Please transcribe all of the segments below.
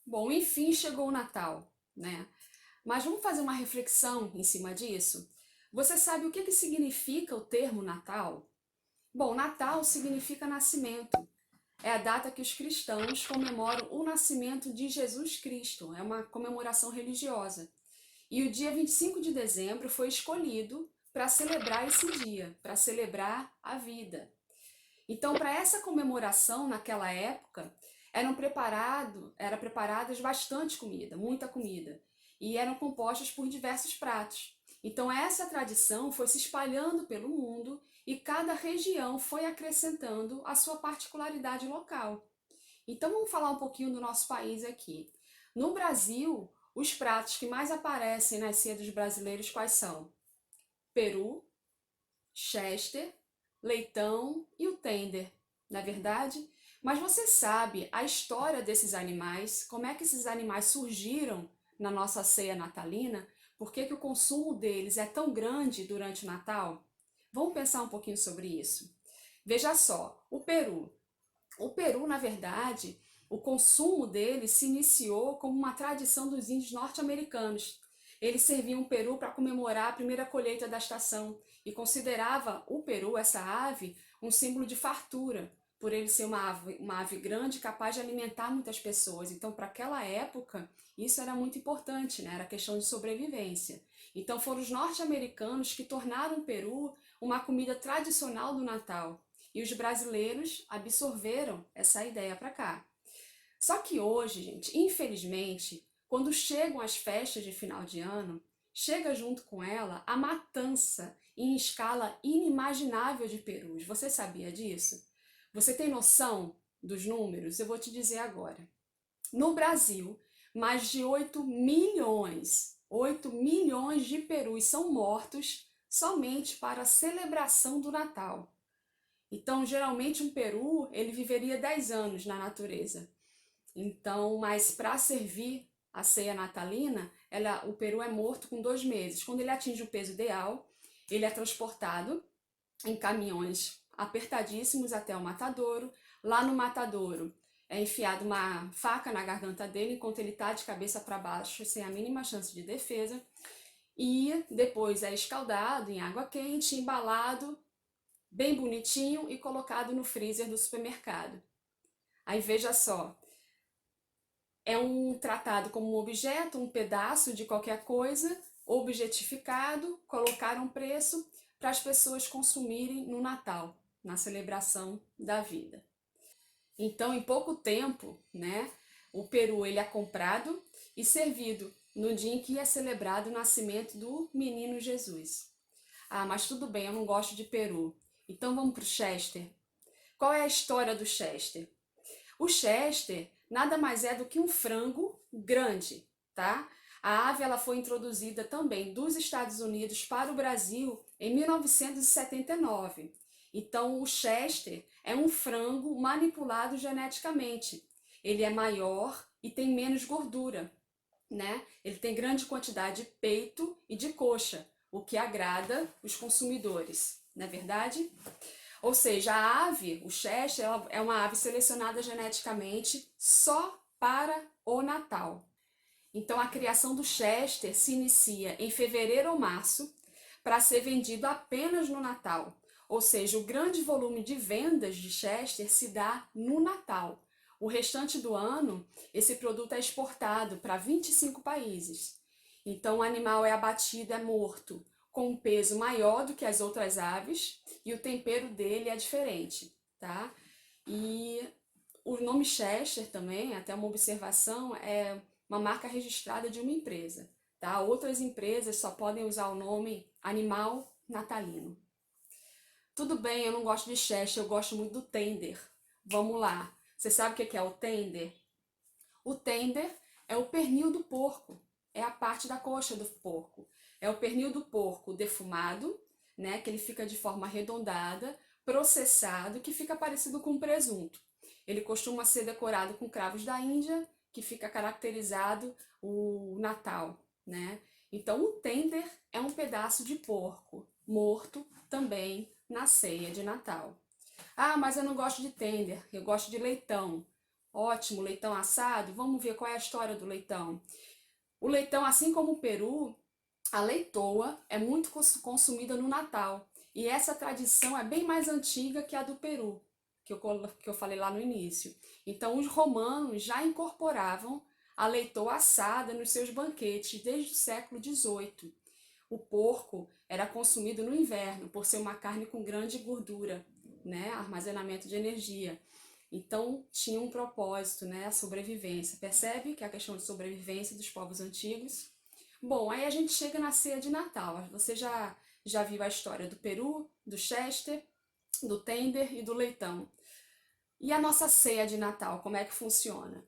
Bom, enfim, chegou o Natal, né? Mas vamos fazer uma reflexão em cima disso? Você sabe o que que significa o termo Natal? Bom, Natal significa nascimento. É a data que os cristãos comemoram o nascimento de Jesus Cristo. É uma comemoração religiosa. E o dia 25 de dezembro foi escolhido para celebrar esse dia, para celebrar a vida. Então, para essa comemoração, naquela época, era preparadas bastante comida, muita comida, e eram compostas por diversos pratos. Então, essa tradição foi se espalhando pelo mundo e cada região foi acrescentando a sua particularidade local. Então, vamos falar um pouquinho do nosso país aqui. No Brasil, os pratos que mais aparecem nas ceias dos brasileiros quais são? Peru, Chester, leitão e o tender, não é verdade? Mas você sabe a história desses animais? Como é que esses animais surgiram na nossa ceia natalina? Por que que o consumo deles é tão grande durante o Natal? Vamos pensar um pouquinho sobre isso. Veja só, o Peru. O Peru, na verdade, o consumo dele se iniciou como uma tradição dos índios norte-americanos. Eles serviam o peru para comemorar a primeira colheita da estação e considerava o peru, essa ave, um símbolo de fartura, por ele ser uma ave grande capaz de alimentar muitas pessoas. Então, para aquela época, isso era muito importante, né? Era questão de sobrevivência. Então, foram os norte-americanos que tornaram o peru uma comida tradicional do Natal. E os brasileiros absorveram essa ideia para cá. Só que hoje, gente, infelizmente, quando chegam as festas de final de ano, chega junto com ela a matança em escala inimaginável de perus. Você sabia disso? Você tem noção dos números? Eu vou te dizer agora. No Brasil, mais de 8 milhões de perus são mortos somente para a celebração do Natal. Então, geralmente um peru, ele viveria 10 anos na natureza. Então, mas para servir a ceia natalina, o peru é morto com 2 meses. Quando ele atinge o peso ideal, ele é transportado em caminhões apertadíssimos até o matadouro. Lá no matadouro é enfiado uma faca na garganta dele enquanto ele está de cabeça para baixo, sem a mínima chance de defesa. E depois é escaldado em água quente, embalado bem bonitinho e colocado no freezer do supermercado. Aí veja só, é um tratado como um objeto, um pedaço de qualquer coisa, objetificado, colocar um preço para as pessoas consumirem no Natal, na celebração da vida. Então, em pouco tempo, né, o peru ele é comprado e servido no dia em que é celebrado o nascimento do menino Jesus. Ah, mas tudo bem, eu não gosto de peru. Então vamos para o Chester. Qual é a história do Chester? O Chester nada mais é do que um frango grande, tá? A ave ela foi introduzida também dos Estados Unidos para o Brasil em 1979. Então, o Chester é um frango manipulado geneticamente. Ele é maior e tem menos gordura, né? Ele tem grande quantidade de peito e de coxa, o que agrada os consumidores, não é verdade? Ou seja, a ave, o Chester, ela é uma ave selecionada geneticamente só para o Natal. Então, a criação do Chester se inicia em fevereiro ou março para ser vendido apenas no Natal. Ou seja, o grande volume de vendas de Chester se dá no Natal. O restante do ano, esse produto é exportado para 25 países. Então, o animal é abatido, é morto, com um peso maior do que as outras aves e o tempero dele é diferente, tá? E o nome Chester também, até uma observação, é uma marca registrada de uma empresa, tá? Outras empresas só podem usar o nome animal natalino. Tudo bem, eu não gosto de Chester, eu gosto muito do tender. Vamos lá. Você sabe o que é o tender? O tender é o pernil do porco, é a parte da coxa do porco. É o pernil do porco defumado, né, que ele fica de forma arredondada, processado, que fica parecido com um presunto. Ele costuma ser decorado com cravos da Índia, que fica caracterizado o Natal, né? Então, o tender é um pedaço de porco morto também na ceia de Natal. Ah, mas eu não gosto de tender, eu gosto de leitão. Ótimo, leitão assado. Vamos ver qual é a história do leitão. O leitão, assim como o peru, a leitoa é muito consumida no Natal. E essa tradição é bem mais antiga que a do peru, que eu falei lá no início. Então, os romanos já incorporavam a leitoa assada nos seus banquetes desde o século XVIII. O porco era consumido no inverno por ser uma carne com grande gordura, né? Armazenamento de energia. Então tinha um propósito, né? A sobrevivência. Percebe que é a questão de sobrevivência dos povos antigos? Bom, aí a gente chega na ceia de Natal. Você já viu a história do peru, do chester, do tender e do leitão. E a nossa ceia de Natal, como é que funciona?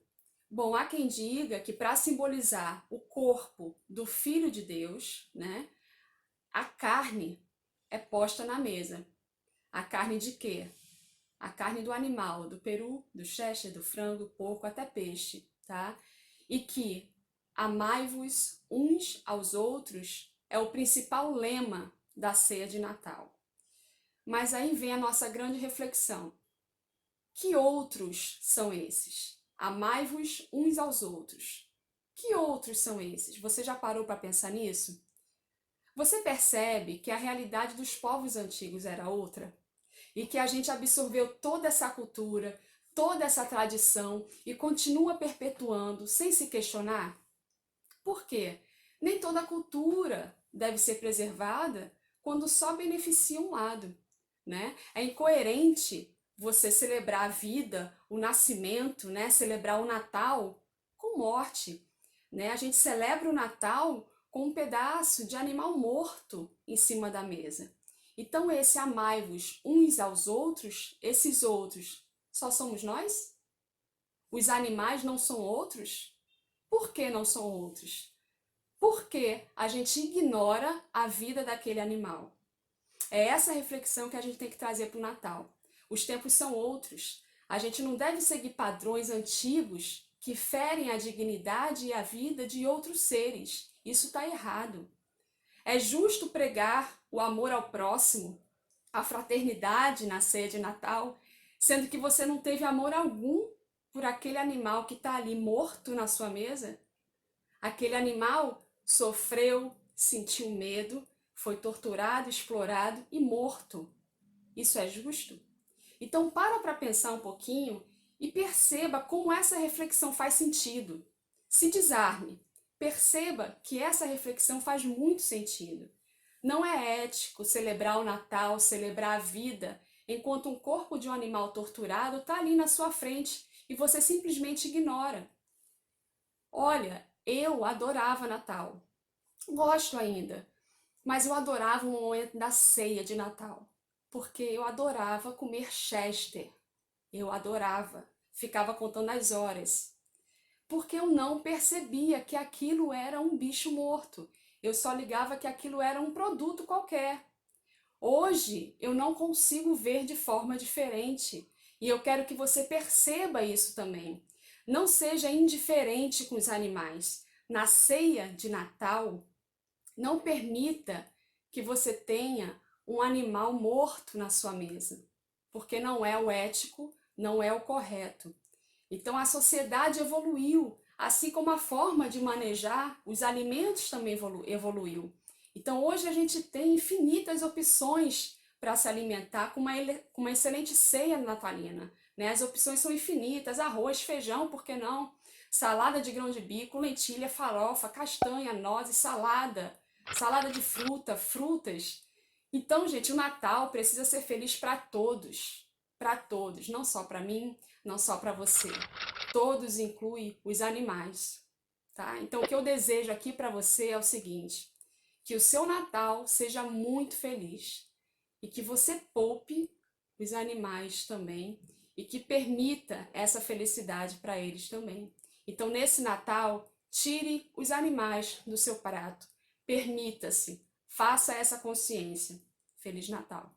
Bom, há quem diga que para simbolizar o corpo do Filho de Deus, né, a carne é posta na mesa. A carne de quê? A carne do animal, do peru, do chester, do frango, porco, até peixe, tá? E que amai-vos uns aos outros é o principal lema da ceia de Natal. Mas aí vem a nossa grande reflexão. Que outros são esses? Amai-vos uns aos outros. Que outros são esses? Você já parou para pensar nisso? Você percebe que a realidade dos povos antigos era outra? E que a gente absorveu toda essa cultura, toda essa tradição e continua perpetuando sem se questionar? Por quê? Nem toda cultura deve ser preservada quando só beneficia um lado, né? É incoerente você celebrar a vida, o nascimento, né? Celebrar o Natal com morte, né? A gente celebra o Natal com um pedaço de animal morto em cima da mesa. Então esse amai-vos uns aos outros, esses outros, só somos nós? Os animais não são outros? Por que não são outros? Porque a gente ignora a vida daquele animal. É essa reflexão que a gente tem que trazer para o Natal. Os tempos são outros. A gente não deve seguir padrões antigos que ferem a dignidade e a vida de outros seres. Isso está errado. É justo pregar o amor ao próximo, a fraternidade na ceia de Natal, sendo que você não teve amor algum por aquele animal que está ali morto na sua mesa? Aquele animal sofreu, sentiu medo, foi torturado, explorado e morto. Isso é justo? Então para pensar um pouquinho e perceba como essa reflexão faz sentido. Se desarme. Perceba que essa reflexão faz muito sentido. Não é ético celebrar o Natal, celebrar a vida, enquanto um corpo de um animal torturado está ali na sua frente e você simplesmente ignora. Olha, eu adorava Natal. Gosto ainda. Mas eu adorava o momento da ceia de Natal. Porque eu adorava comer chester. Eu adorava. Ficava contando as horas. Porque eu não percebia que aquilo era um bicho morto. Eu só ligava que aquilo era um produto qualquer. Hoje eu não consigo ver de forma diferente. E eu quero que você perceba isso também. Não seja indiferente com os animais. Na ceia de Natal, não permita que você tenha um animal morto na sua mesa, porque não é o ético, não é o correto. Então a sociedade evoluiu, assim como a forma de manejar os alimentos também evoluiu. Então hoje a gente tem infinitas opções para se alimentar com uma excelente ceia natalina, né? As opções são infinitas: arroz, feijão, por que não? Salada de grão de bico, lentilha, farofa, castanha, nozes, salada de frutas. Então, gente, o Natal precisa ser feliz para todos, não só para mim, não só para você. Todos inclui os animais, tá? Então, o que eu desejo aqui para você é o seguinte: que o seu Natal seja muito feliz e que você poupe os animais também e que permita essa felicidade para eles também. Então, nesse Natal, tire os animais do seu prato. Permita-se, faça essa consciência. Feliz Natal!